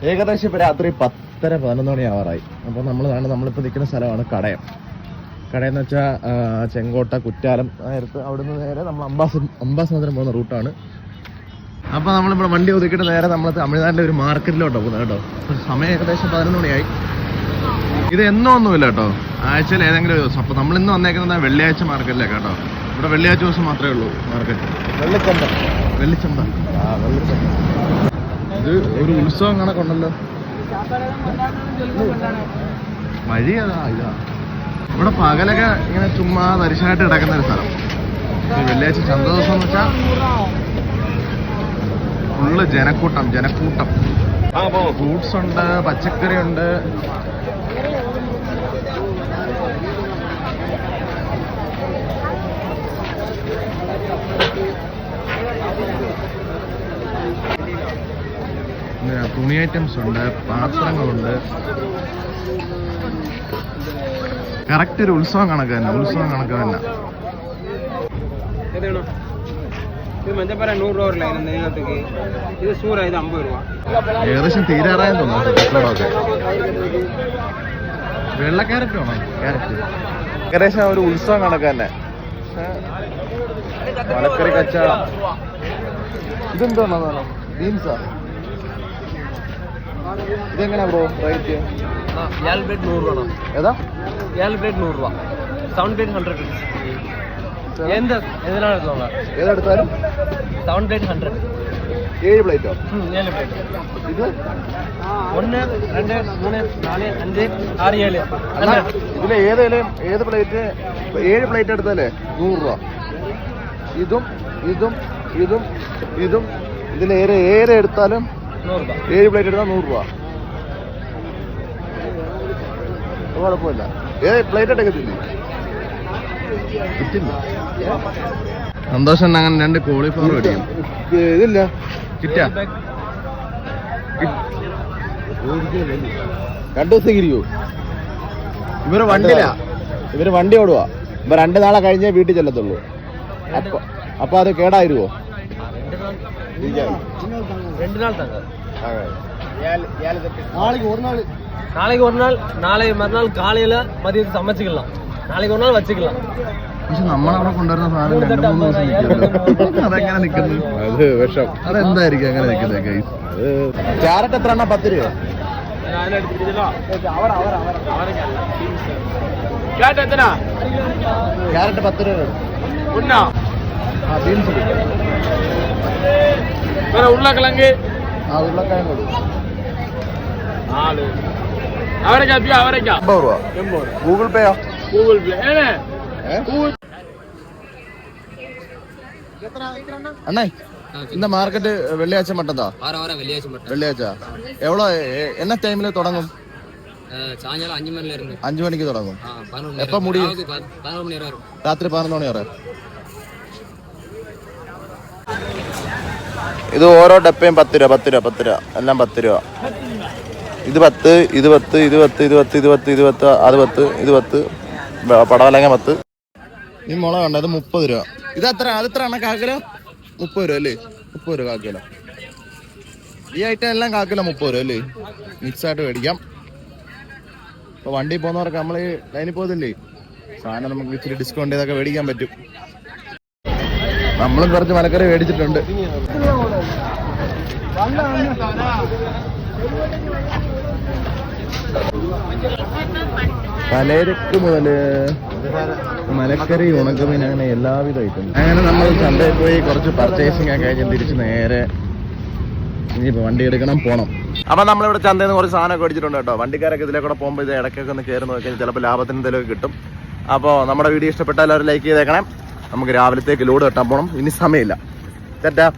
ഏകദേശം ഇപ്പൊ രാത്രി 10-11 മണി ആവാറായി. അപ്പൊ നമ്മളിപ്പോ നിൽക്കുന്ന സ്ഥലമാണ് കടയം. കടയെന്ന് വെച്ചാൽ ചെങ്കോട്ട, കുറ്റാലം നേരത്ത് അവിടുന്ന് നേരെ നമ്മൾ അംബാസമുദ്രം പോകുന്ന റൂട്ടാണ്. അപ്പൊ നമ്മളിവിടെ വണ്ടി ഒതുക്കിയിട്ട് നേരെ നമ്മൾ തമിഴ്നാട്ടിലെ ഒരു മാർക്കറ്റിലോട്ടോ പോകുന്നത് കേട്ടോ. സമയം ഏകദേശം 11 മണിയായി. ഇത് എന്നോ ഒന്നുമില്ല കേട്ടോ, ആഴ്ചയിൽ ഏതെങ്കിലും ഒരു ദിവസം. അപ്പൊ നമ്മളിന്ന് വന്നേക്കുന്നത് വെള്ളിയാഴ്ച മാർക്കറ്റിലേക്ക് കേട്ടോ. ഇവിടെ വെള്ളിയാഴ്ച ദിവസം മാത്രമേ ഉള്ളൂ മാർക്കറ്റ്. വെള്ളിച്ചന്ത. ഇത് ഒരു ഉത്സവം കണക്കുണ്ടല്ലോ. വഴി ഇതാ. ഇവിടെ പകലൊക്കെ ഇങ്ങനെ ചുമ്മാ തരിശായിട്ട് കിടക്കുന്ന ഒരു സ്ഥലം. വെള്ളിയാഴ്ച ചന്ത ദിവസം എന്ന് വെച്ചാൽ ഫുള്ള് ജനക്കൂട്ടം. ഫ്രൂട്ട്സ് ഉണ്ട്, പച്ചക്കറി ഉണ്ട്. തുണി ഐറ്റംസ് ഉണ്ട്, പാത്രങ്ങളുണ്ട്. കറക്റ്റ് ഒരു ഉത്സവം കണക്ക് തന്നെ. ഏകദേശം തീരാറായെന്ന് തോന്നുന്നു. വെള്ള ക്യാരറ്റ് വേണോ? ക്യാരറ്റ് ഏകദേശം ഒരു ഉത്സവം കണക്ക് തന്നെ. മലക്കറി കച്ചവടം. ഇതെന്താണോ? ബീൻസാ? ഇതെങ്ങനെയാ ബ്രോ റേറ്റ്? പ്ലേറ്റ് 100 രൂപ. ഏതാ? പ്ലേറ്റ് 100 രൂപ. 7 plate 100 rupees. ഏതെടുത്താലും 7 plate 100. 7 Plato? 7 plate. ഇത് 1 2 3 4 5 6 7. ഇതിലെ ഏത് പ്ലേറ്റ്? 7 പ്ലേറ്റ് എടുത്താലേ 100 രൂപ. ഇതും ഇതിൽ ഏറെ എടുത്താലും 7 പ്ലേറ്റ് എടുത്താൽ 100 രൂപ. കുഴപ്പമില്ല. പ്ലേറ്റ് എടുക്കത്തില്ലേ? സന്തോഷം. അങ്ങനെ 2 കോളിഫ്ലവർ മേടിക്കും. ഇതില്ല കിറ്റാ 2 ദിവസം ഇരിക്കൂ. ഇവര് വണ്ടി ഓടുവാ. ഇപ്പൊ 2 നാളെ കഴിഞ്ഞേ വീട്ടിൽ ചെല്ലത്തുള്ളൂ. അപ്പൊ അത് കേടായിരുവോ? 2 നാൾ தாங்க. நாளைக்கு ஒரு நாள் நாளை மறுநாள் காலையில மதியத்தை சமைச்சுக்கலாம். நாளைக்கு ஒரு நாள் வச்சுக்கலாம். പക്ഷെ നമ്മളവിടെ കൊണ്ടുവരുന്ന സാധനം 2-3 ദിവസം നിൽക്കുന്നു. അതെങ്ങനെ നിൽക്കുന്നു? അത് വിഷം. അതെന്തായിരിക്കും അങ്ങനെ നിൽക്കുന്നത്? ക്യാരറ്റ് എത്ര എണ്ണ? 10 രൂപ. ക്യാരറ്റ് 10 രൂപ. ബീൻസ് ഉരുളക്കിഴങ്ങ്. ഉരുളക്കിഴങ്ങ് കൊടുക്കും. 50 രൂപ. ഗൂഗിൾ പേയോ? அண்ணா இந்த மார்க்கெட் வெள்ளியாഴ്ച மட்டும் தான்? வெள்ளியாഴ്ച. எவ்வளோ என்ன டைம்ல தொடங்கும்? சாயங்காலம் 5 மணில இருந்து 5 மணிக்கு தொடங்கும். எப்ப முடியும்? 11 மணி வரை. രാത്രി 11 മണി വരെ. ഇത് ഓരോ ഡപ്പയും 10 രൂപ എല്ലാം 10 രൂപ. ഇത് 10, ഇത് 10, ഇത് 10, ഇത് 10, ഇത് 10, ഇത് 10, അത് 10, ഇത് 10. പടവലങ്ങ 10. ഈ മുളക് ഉണ്ട്, അത് 30 രൂപ. ഇത് എത്ര ആണ്? കാക്കിലോ 30 രൂപ അല്ലേ? 30 രൂപ കാക്കിലോ. ഈ ഐറ്റം എല്ലാം കാക്കിലോ 30 രൂപ അല്ലേ? മിക്സ് ആയിട്ട് മേടിക്കാം. ഇപ്പൊ വണ്ടി പോകുന്നവർക്ക് നമ്മൾ ഈ ലൈനിൽ പോകത്തില്ലേ, സാധനം നമുക്ക് ഇച്ചിരി ഡിസ്കൗണ്ട് ചെയ്തൊക്കെ മേടിക്കാൻ പറ്റും. നമ്മളും കുറച്ച് മലക്കറി മേടിച്ചിട്ടുണ്ട്. പലചരക്ക് മുതല് മലക്കറി, ഉണക്കമീൻ, അങ്ങനെ എല്ലാവിധ ഐറ്റം. അങ്ങനെ നമ്മൾ ചന്തയിൽ പോയി കുറച്ച് പർച്ചേസിങ് ഒക്കെ കഴിഞ്ഞ് തിരിച്ച് നേരെ ഇനിയിപ്പോൾ വണ്ടി എടുക്കണം, പോകണം. അപ്പം നമ്മളിവിടെ ചന്തയിൽ നിന്ന് കുറച്ച് സാധനമൊക്കെ മേടിച്ചിട്ടുണ്ട് കേട്ടോ. വണ്ടിക്കാരൊക്കെ ഇതിലേക്കൂടെ പോകുമ്പോൾ ഇത് ഇടയ്ക്കൊക്കെ ഒന്ന് കയറി നോക്കിയാൽ ചിലപ്പോൾ ലാഭത്തിന് എന്തെങ്കിലുമൊക്കെ കിട്ടും. അപ്പോൾ നമ്മുടെ വീഡിയോ ഇഷ്ടപ്പെട്ടാൽ എല്ലാവരും ലൈക്ക് ചെയ്തേക്കണം. നമുക്ക് രാവിലത്തേക്ക് ലോഡ് കെട്ടാൻ പോകണം. ഇനി സമയമില്ല. ചേട്ടാ.